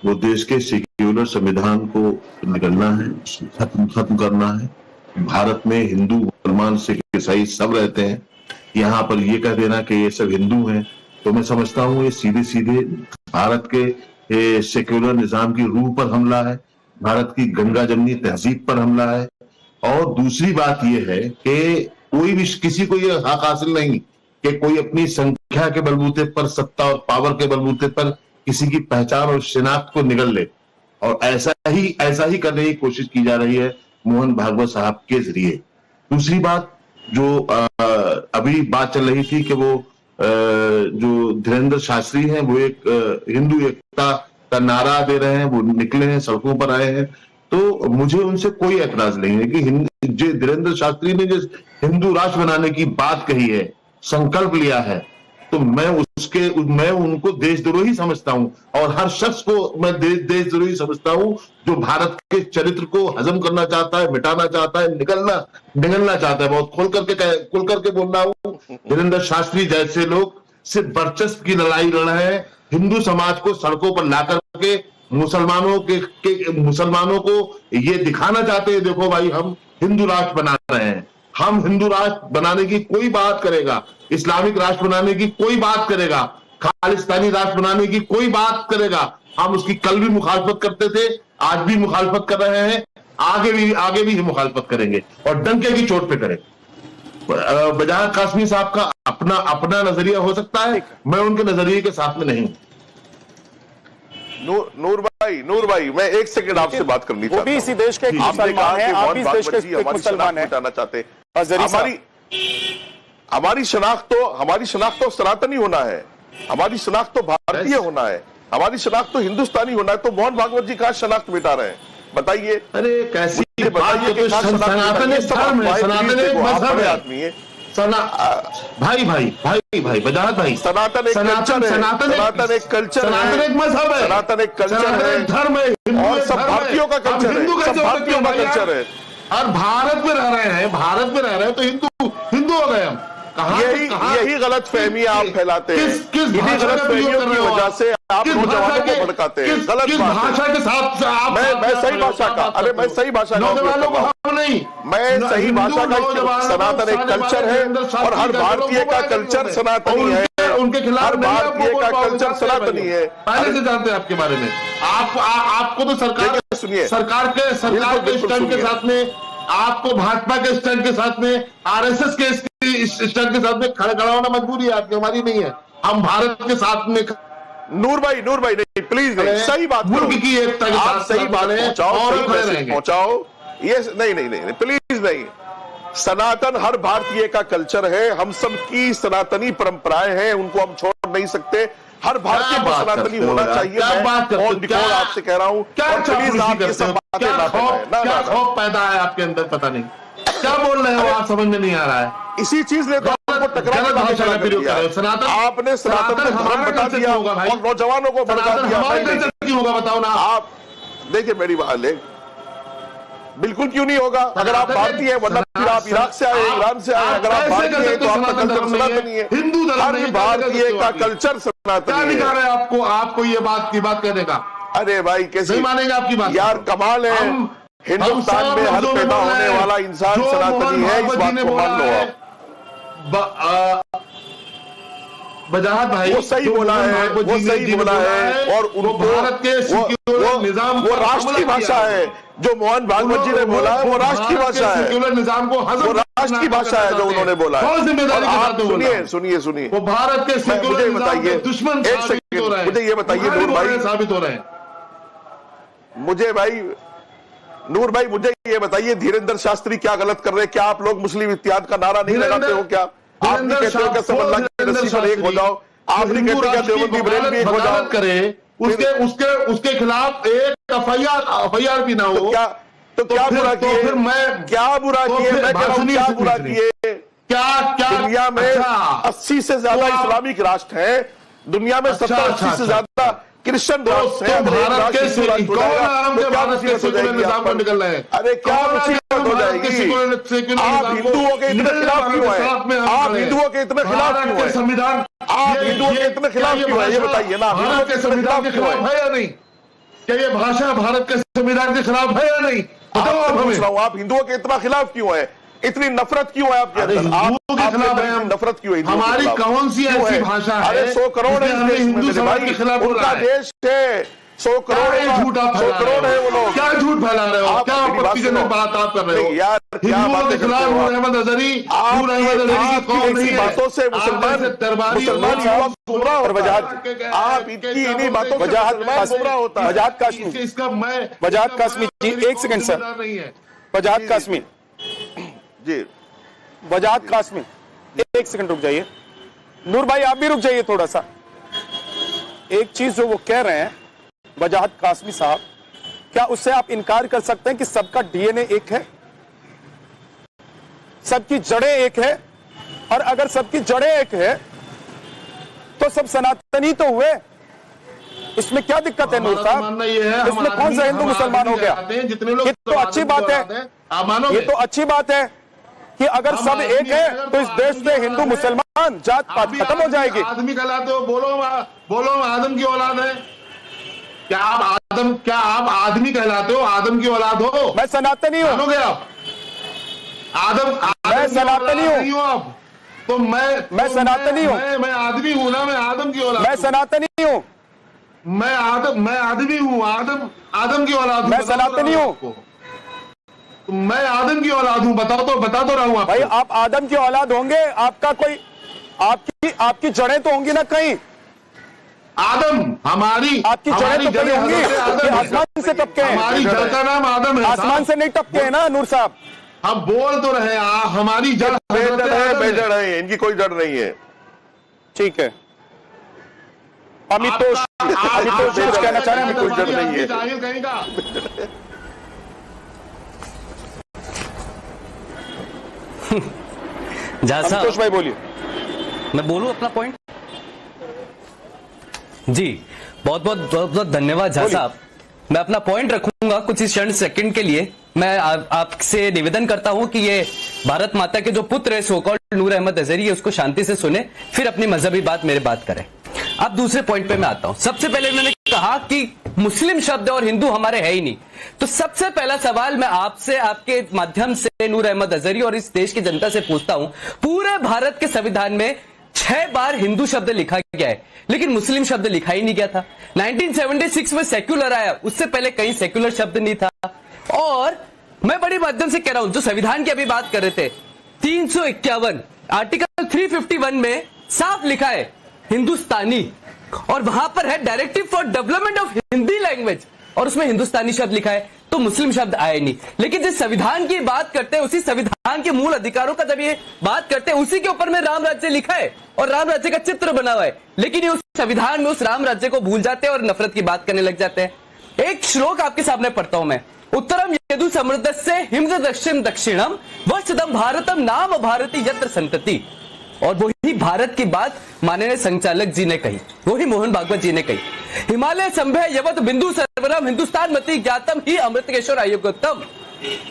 वो देश के सेक्युलर संविधान को निगलना है, खत्म करना है। भारत में हिंदू, मुसलमान, सिख, ईसाई सब रहते हैं। यहाँ पर ये कह देना कि ये सब हिंदू हैं, तो मैं समझता हूँ ये सीधे सीधे भारत के सेक्युलर निजाम की रूह पर हमला है, भारत की गंगा जमनी तहजीब पर हमला है। और दूसरी बात यह है कि कोई भी किसी को यह हक हासिल नहीं कि कोई अपनी संख्या के बलबूते पर, सत्ता और पावर के बलबूते पर किसी की पहचान और शिनाख्त को निगल ले। और ऐसा ही करने की कोशिश की जा रही है मोहन भागवत साहब के जरिए। दूसरी बात जो अभी बात चल रही थी कि वो जो धीरेंद्र शास्त्री हैं वो एक हिंदू एकता का नारा दे रहे हैं, वो निकले हैं, सड़कों पर आए हैं, तो मुझे उनसे कोई एतराज नहीं है कि जो धीरेंद्र शास्त्री ने जिस हिंदू राष्ट्र बनाने की बात कही है, संकल्प लिया है, तो मैं उनको देशद्रोही समझता हूं। और हर शख्स को मैं देशद्रोही समझता हूं जो भारत के चरित्र को हजम करना चाहता है, मिटाना चाहता है, निगलना चाहता है। बहुत खुल करके बोल रहा हूं, धीरेंद्र शास्त्री जैसे लोग सिर्फ वर्चस्व की लड़ाई लड़ रहे हैं, हिंदू समाज को सड़कों पर ला करके मुसलमानों को ये दिखाना चाहते हैं, देखो भाई हम हिंदू राष्ट्र बना रहे हैं। हम हिंदू राष्ट्र बनाने की कोई बात करेगा, इस्लामिक राष्ट्र बनाने की कोई बात करेगा, खालिस्तानी राष्ट्र बनाने की कोई बात करेगा, हम उसकी कल भी मुखालफत करते थे, आज भी मुखालफत कर रहे हैं, आगे भी मुखालफत करेंगे और डंके की चोट पे करेंगे। बजाय कासमी साहब का अपना नजरिया हो सकता है, मैं उनके नजरिए के साथ में नहीं हूं। नूर भाई मैं एक सेकंड आपसे बात करनी चाहता हूं। वो भी इसी देश के मुसलमान हैं, आप भी इस देश के मुसलमान हैं, हटाना चाहते हैं। हमारी शनाख्त तो सनातनी होना है, हमारी शनाख्त तो भारतीय होना है, हमारी शनाख्त तो हिंदुस्तानी होना है। तो मोहन भागवत जी कहां शनाख्त मिटा रहे हैं, बताइए। अरे कैसी बताइए कि सनातन धर्म है, सनातन एक मजहब है आदमी है। भाई वजाहत भाई, सनातन एक कल्चर है, सनातन एक मजहब है, सनातन एक कल्चर है, धर्म है, और सब भारतीयों का कल्चर है, सब भारतीयों का कल्चर है। और भारत में रह रहे हैं तो हिंदू हो गए हम। यही गलत फहमी आप फैलाते हैं, इन्हीं गलत फहमियों की वजह से आप नौजवानों को भड़काते हैं। गलत भाषा के साथ मैं सही भाषा का मैं सही भाषा का सनातन एक कल्चर है और हर भारतीय का कल्चर सनातनी है, उनके खिलाफ हर भारतीय का कल्चर सनातनी है। पहले से जानते हैं आपके बारे में। आपको तो सरकार के स्टैंड के साथ में, आपको भाजपा के स्टैंड के साथ में, आरएसएस के स्टैंड के साथ में खड़ा होना मजबूरी है आपकी, हमारी नहीं है। हम भारत के साथ में। नूर भाई नहीं, प्लीज नहीं, सही बात की एकता के साथ सही बात पहुंचाओ। ये नहीं, प्लीज नहीं। सनातन हर भारतीय का कल्चर है, हम सब की सनातनी परंपराएं हैं, उनको हम छोड़ नहीं सकते। हर भारतीय को सनातनी होना चाहिए। मैं आपसे कह रहा हूं, प्लीज आप ये सब बातें क्या खौफ पैदा है आपके अंदर, पता नहीं क्या बोल रहे हो आप, समझ में नहीं आ रहा है। इसी चीज ने तो आपको टकराने का फैसला कर दिया। आपने सनातन को धर्म बता दिया और नौजवानों को भड़का दिया। होगा बताओ ना आप। देखिए मेरी बात, बिल्कुल क्यों नहीं होगा। अगर आप भारतीय हैं, वरना फिर आप इराक से आए, ईरान से आए। अगर आप भारतीय हैं तो आपका कल्चर सनातनी है, हिंदू हर भारतीय का कल्चर सनातनी है। आपको ये बात कहने का। अरे भाई कैसे मानेंगे आपकी बात यार, कमाल है। हिंदुस्तान में हर पैदा होने वाला इंसान सनातनी है, इस बात को मान लो आप। वजाहत भाई वो सही बोला है और उनको भारत के निजाम वो राष्ट्र की भाषा है जो मोहन भागवत जी ने बोला है, वो राष्ट्र की भाषा है, निजाम को वो राष्ट्र की भाषा है जो उन्होंने बोला है। सुनिए वो भारत के मुझे बताइए, दुश्मन एक सेकंड मुझे ये बताइए नूर भाई, साबित हो रहे हैं। नूर भाई मुझे ये बताइए, धीरेंद्र शास्त्री क्या गलत कर रहे हैं? क्या आप लोग मुस्लिम इत्तेहाद का नारा नहीं लगाते हो? क्या आप नहीं कहते हो कि सब अल्लाह की रस्सी पर एक हो जाओ? आप नहीं कहते क्या देवबंदी बरेलवी एक हो जाओ? करे उसके खिलाफ एक एफआईआर भी ना हो। क्या बुरा किए? फिर मैं क्या बुरा किए? मैं कह रहा हूं क्या बुरा किए? क्या दुनिया में 80 से ज्यादा इस्लामिक राष्ट्र है, दुनिया में 70-80 से ज्यादा क्रिश्चियन राष्ट्र है। भारत के निजाम को निकल रहे हैं। अरे क्या मुसीबत हो जाएगी? आप हिंदुओं के इतने खिलाफ क्यों हैं? आप हिंदुओं के इतने खिलाफ क्यों हैं? संविधान आप हिंदुओं के इतने खिलाफ क्यों हैं? ये बताइए ना, हिंदुओं के संविधान के खिलाफ है या नहीं? क्या ये भाषा भारत के संविधान के खिलाफ है या नहीं? बताओ आप हमें। आप हिंदुओं के इतना खिलाफ क्यों है? इतनी नफरत क्यों है आपके अंदर? हिंदुओं के खिलाफ है हम? नफरत क्यों है? हमारी कौन सी ऐसी भाषा है? अरे 100 करोड़ हिंदू समाज के खिलाफ उनका देश है, 100 करोड़ झूठ आप 100 करोड़ है वो लोग। क्या झूठ फैला रहे हो? क्या आपत्तिजनक बात आप कर रहे हो यार? हिंदुओं के खिलाफ नूर अहमद अजहरी की कौम नहीं है। बातों से मुसलमान युवक गुमराह होता है। आप इनकी इन्हीं बातों से मुसलमान गुमराह होता है। वजाहत कासमी, इसका मैं वजाहत कासमी जी, एक सेकंड सर, नहीं है वजाहत कासमी जी, वजाहत कासमी, एक सेकंड रुक जाइए। नूर भाई आप भी रुक जाइए थोड़ा सा। एक चीज जो वो कह रहे हैं वजाहत कासमी साहब, क्या उससे आप इनकार कर सकते हैं कि सबका डीएनए एक है, सबकी जड़ें एक है? और अगर सबकी जड़ें एक है तो सब सनातनी तो हुए, इसमें क्या दिक्कत है नूर साहब? इसमें कौन सा हिंदू मुसलमान हो गया? ये तो अच्छी बात है, ये तो अच्छी बात है कि अगर सब एक है तो इस देश में हिंदू मुसलमान जात पात खत्म हो जाएगी। आदमी कहलाते हो, बोलो आदम की औलाद है। क्या आप आदमी कहलाते हो? आदम की औलाद हो? मैं सनातनी हूँ। मानोगे आप? मैं सनातनी हूँ। आप तो मैं सनातनी हूँ। मैं आदमी हूँ ना, मैं आदम की औलाद। मैं सनातनी हूँ। मैं आदमी हूँ, आदम की औलाद। मैं सनातनी हूँ। मैं आदम की औलाद हूँ। बता तो रहा हूँ भाई आप आदम की औलाद होंगे, आपका कोई आपकी जड़ें तो होंगी ना कहीं। आदम आपकी जड़ें तो कहीं होंगी कि आसमान से टपके हैं। हमारी जड़ का नाम आदम है। आसमान से नहीं टपके हैं ना नूर साहब? हम बोल तो रहे हैं हमारी जड़ बेजड़ है, इनकी कोई जड़ नहीं है। ठीक है, अमितोष कुछ कहना चाह रहे हैं? कोई जड़ नहीं है। अमितोष भाई बोलिए। मैं बोलूं अपना पॉइंट? जी बहुत बहुत धन्यवाद झा साहब। मैं अपना पॉइंट रखूंगा कुछ इस क्षण सेकंड के लिए। मैं आपसे निवेदन करता हूं कि ये भारत माता के जो पुत्र है सो कॉल्ड नूर अहमद अजहरी, उसको शांति से सुने, फिर अपनी मजहबी बात मेरे बात करें। अब दूसरे पॉइंट पे मैं आता हूं। सबसे पहले मैंने कहा कि मुस्लिम शब्द और हिंदू हमारे है ही नहीं। तो सबसे पहला सवाल मैं आपसे, आपके माध्यम से नूर अहमद अजहरी और इस देश की जनता से पूछता हूं, पूरे भारत के संविधान में 6 बार हिंदू शब्द लिखा गया है, लेकिन मुस्लिम शब्द लिखा ही नहीं गया था। 1976 में सेक्युलर आया, उससे पहले कहीं सेक्युलर शब्द नहीं था। और मैं बड़ी माध्यम से कह रहा हूं, जो संविधान की अभी बात कर रहे थे, 351 आर्टिकल 351 में साफ लिखा है हिंदुस्तानी, और वहां पर है directive for development of Hindi language, और उसमें हिंदुस्तानी शब्द लिखा है। तो मुस्लिम शब्द आए नहीं। लेकिन जिस संविधान की बात करते हैं, उसी संविधान के मूल अधिकारों का जब ये बात करते हैं, उसी के ऊपर में राम राज्य लिखा है और राम राज्य का चित्र बना हुआ है, लेकिन ये उस संविधान में उस राम राज्य को भूल जाते हैं और नफरत की बात करने लग जाते हैं। एक श्लोक आपके सामने पढ़ता हूं मैं। उत्तरम यदु समृद्धस्य हिमज दक्षिण दक्षिणम वत्सदम भारतम नाम भारती यत्र संतति। और वही भारत की बात माननीय संचालक जी ने कही, वही मोहन भागवत जी ने कही। हिमालय संभय यवत बिंदु सर्वरम हिंदुस्तान मति ज्ञातम ही अमृतकेश्वर आयुगतम।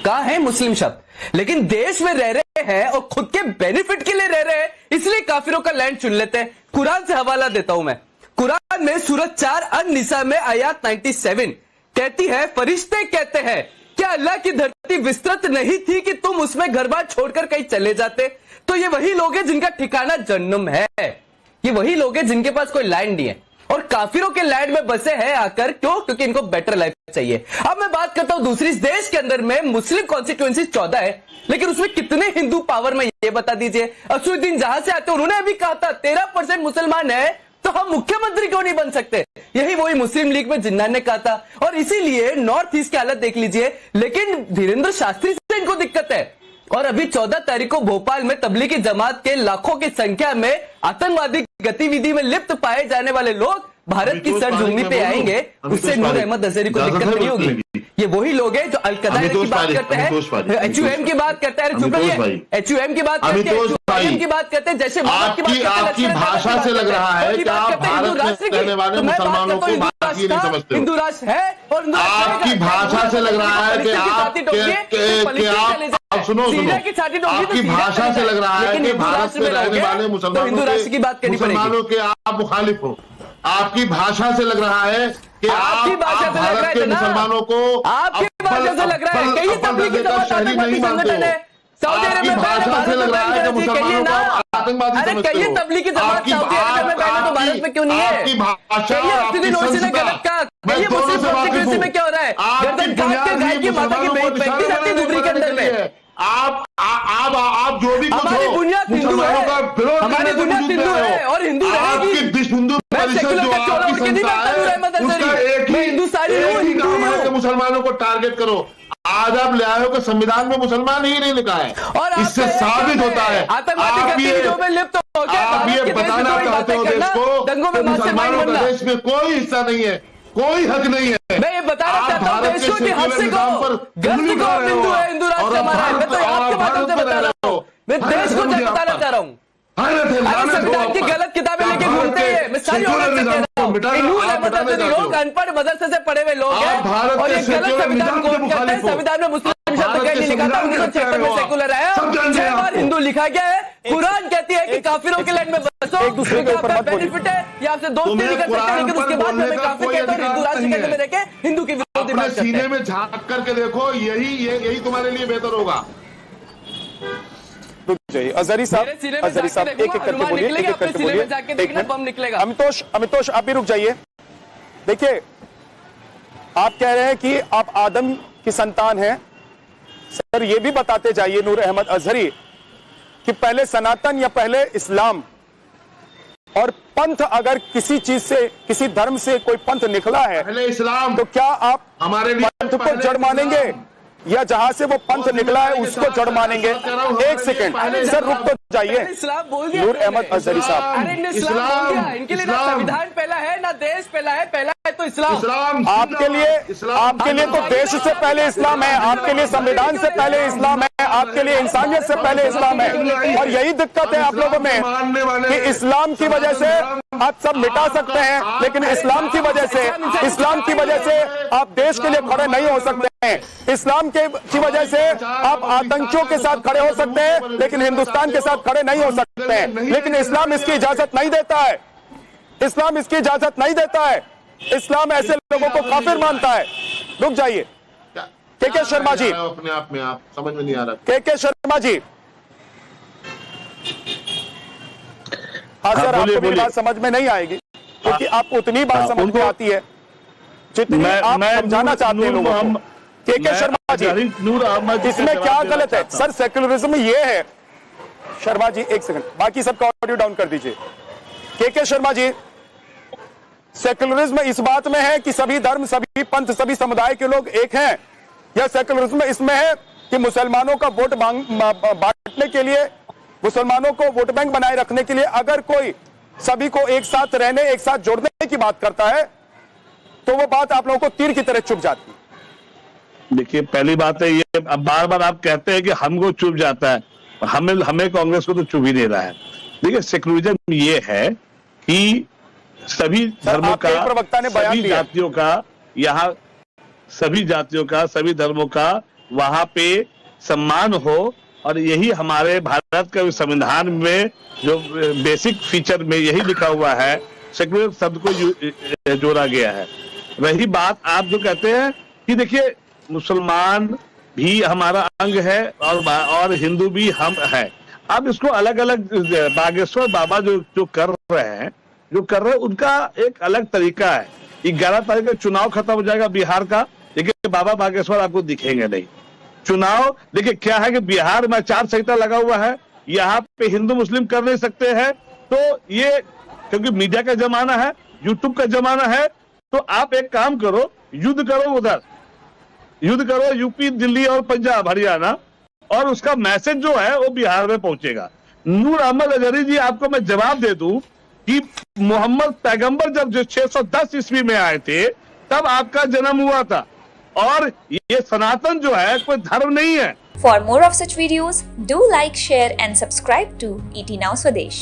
कहा है मुस्लिम शब्द, लेकिन देश में रह रहे हैं और खुद के बेनिफिट के लिए रह रहे हैं, इसलिए काफिरों का लैंड चुन लेते हैं। कुरान से हवाला देता हूं मैं। कुरान में सूरत 4 अन-निसा में आयत 97 कहती है, फरिश्ते कहते हैं क्या अल्लाह की धरती विस्तृत नहीं थी कि तुम उसमें घर बार छोड़कर कहीं चले जाते? तो ये वही लोग हैं जिनका ठिकाना जन्नम है, ये वही लोग हैं जिनके पास कोई लैंड नहीं है और काफिरों के लैंड में बसे हैं आकर। क्यों? क्योंकि इनको बेटर लाइफ चाहिए। अब मैं बात करता हूं दूसरी, देश के अंदर में मुस्लिम कॉन्स्टिट्यूएंसी 14 है, लेकिन उसमें कितने हिंदू पावर में ये बता दीजिए। असुद्दीन जहां से आते उन्होंने अभी कहा था 13% मुसलमान है तो हम मुख्यमंत्री क्यों नहीं बन सकते? यही वही मुस्लिम लीग में जिन्ना ने कहा था। और इसीलिए नॉर्थ ईस्ट की हालत देख लीजिए। लेकिन धीरेन्द्र शास्त्री से इनको दिक्कत है। और अभी 14 तारीख को भोपाल में तबलीगी जमात के लाखों की संख्या में आतंकवादी गतिविधि में लिप्त पाए जाने वाले लोग भारत की सरजमीं पे आएंगे, उससे नूर अहमद अजहरी को दिक्कत नहीं होगी। ये वही लोग हैं जो अलकदार की बात करते हैं, HUM की बात करते हैं, HUM की बात करते हैं, HUM की बात करते हैं, जैसे आपकी भाषा से लग रहा है कि आप भारत में रहने वाले मुसलमानों को भारतीय नहीं समझते। हिंदू राष्ट्र है और आपकी भाषा से लग रहा है कि आप सुनो, आपकी भाषा से लग रहा है कि भारत में रहने वाले मुसलमानों के आप मुखालिफ हो। आपकी भाषा से लग रहा है कि आपकी भाषा से लग रहा है भारत के मुसलमानों को आपकी भाषा से लग रहा है कि ये तबलीगी जमात आतंकवादी संगठन है। सऊदी अरब में भाषा से लग रहा है कि मुसलमानों को आतंकवादी समझते हो। कहिए तबलीगी जमात सऊदी अरब में पहले तो भारत में क्यों नहीं है? आपकी भाषा और आपकी संस्कृति कहिए मुस्लिम कॉन्स्टिट्यूंसी में क्या हो रहा है? गर्दन काट के गाय की माता की बेइज्जती जाती है दुबरी के अंदर में। आप जो भी हमारी बुनियाद हिंदू है, हमारी बुनियाद हिंदू है और हिंदू रहेगी। हिंदू परिषद जो आपकी संस्था है उसका एक ही काम है कि मुसलमानों को टारगेट करो। आज आप ले आए हो कि संविधान में मुसलमान ही नहीं लिखा है, और इससे साबित होता है आप ये बताना चाहते हो देश को कि मुसलमानों का देश में कोई हिस्सा नहीं है, कोई हक नहीं है। मैं ये बताना चाहता हूँ देश को कि हक से को हिंदू है, हिंदू राष्ट्र हमारा है। मैं तो आपके माध्यम से बता रहा हूँ, मैं देश को बताना चाह रहा हूँ। संविधान की गलत किताबें लेके घूमते हैं। मैं सारी औरत से कह रहा हूँ, लोग अनपढ़ मदरसे से पढ़े हुए लोग हैं और ये गलत संविधान कोट करते हैं। संविधान में मुस्लिम शब्द कहीं नहीं लिखा था। 1976 में सेकुलर आया, 6 बार हिंदू लिखा गया है। कुरान कहती है कि काफिरों के लैंड में बसो, एक दूसरे के ऊपर बेनिफिट है, ये आपसे दोस्ती नहीं कर सकते, लेकिन उसके बाद में काफिर कहता हूँ हिंदू राष्ट्र कहते में देखे हिंदू की विरोधी बात करते हैं। सीने में झांक करके देखो, यही तुम्हारे लिए बेहतर होगा। अजहरी साहब एक एक करके बोलिए, एक एक करके बोलिए। अमितोष आप भी रुक जाइए। देखिए, आप कह रहे हैं कि आप आदम की संतान हैं। सर ये भी बताते जाइए नूर अहमद अजहरी कि पहले सनातन या पहले इस्लाम, और पंथ अगर किसी चीज से, किसी धर्म से कोई पंथ निकला है पहले इस्लाम, तो क्या आप हमारे पंथ को जड़ मानेंगे या जहां से वो पंथ निकला है उसको जड़ मानेंगे? एक सेकंड सर, रुक तो जाइए। नूर अहमद अजहरी साहब, इनके लिए ना संविधान पहला है ना देश पहला है, पहला है तो इस्लाम। आपके लिए तो देश से पहले इस्लाम है, आपके लिए संविधान से पहले इस्लाम है, आपके लिए इंसानियत से पहले इस्लाम है। और यही दिक्कत है आप लोगों में कि इस्लाम की वजह से आप सब मिटा सकते हैं, लेकिन इस्लाम की वजह से आप देश के लिए खड़े नहीं हो सकते हैं। इस्लाम की वजह से आप आतंकियों के साथ खड़े हो सकते हैं, लेकिन हिंदुस्तान के साथ खड़े नहीं हो सकते हैं। लेकिन इस्लाम इसकी इजाजत नहीं देता है, इस्लाम इसकी इजाजत नहीं देता है। इस्लाम ऐसे लोगों को काफिर मानता है। रुक जाइए के शर्मा जी, अपने आप में आप समझ में नहीं आ रहा। के शर्मा जी, हाँ सर, आपको मेरी बात समझ में नहीं आएगी क्योंकि आपको उतनी बात समझ में आती है जितनी आप समझाना चाहते हैं लोगों को। के शर्मा जी, इसमें क्या गलत है सर? सेक्युलरिज्म ये है। शर्मा जी एक सेकंड, बाकी सबका ऑडियो डाउन कर दीजिए। के शर्मा जी, सेक्युलरिज्म इस बात में है कि सभी धर्म, सभी पंथ, सभी समुदाय के लोग एक हैं, या सेक्युलरिज्म इसमें है कि मुसलमानों का वोट बांटने के लिए, मुसलमानों को वोट बैंक बनाए रखने के लिए अगर कोई सभी को एक साथ रहने, एक साथ जोड़ने की बात करता है तो वो बात आप लोगों को तीर की तरह चुभ जाती है? देखिए, पहली बात है ये, अब बार बार आप कहते हैं कि हमको चुभ जाता है, हमें कांग्रेस को तो चुभ ही नहीं रहा है। देखिए, सेक्युलरिज्म ये है कि सभी धर्मों का, सभी जातियों का, यहाँ सभी जातियों का, सभी धर्मों का वहां पे सम्मान हो, और यही हमारे भारत के संविधान में जो बेसिक फीचर में यही लिखा हुआ है, सेक्युलर शब्द को जोड़ा गया है। वही बात आप जो कहते हैं कि देखिए, मुसलमान भी हमारा अंग है और हिंदू भी हम है। अब इसको अलग अलग, बागेश्वर बाबा जो कर रहे हैं, उनका एक अलग तरीका है। 11 तारीख का चुनाव खत्म हो जाएगा बिहार का, लेकिन बाबा बागेश्वर आपको दिखेंगे नहीं। चुनाव देखिए क्या है कि बिहार में आचार संहिता लगा हुआ है, यहाँ पे हिंदू मुस्लिम कर नहीं सकते हैं, तो ये क्योंकि मीडिया का जमाना है, यूट्यूब का जमाना है, तो आप एक काम करो, युद्ध करो, उधर युद्ध करो, यूपी, दिल्ली और पंजाब, हरियाणा, और उसका मैसेज जो है वो बिहार में पहुंचेगा। नूर अहमद अजहरी जी, आपको मैं जवाब दे दूं कि मोहम्मद पैगंबर जब 610 ईस्वी में आए थे तब आपका जन्म हुआ था, और ये सनातन जो है कोई धर्म नहीं है। For more of such videos, do like, share and subscribe to ET Now Swadesh.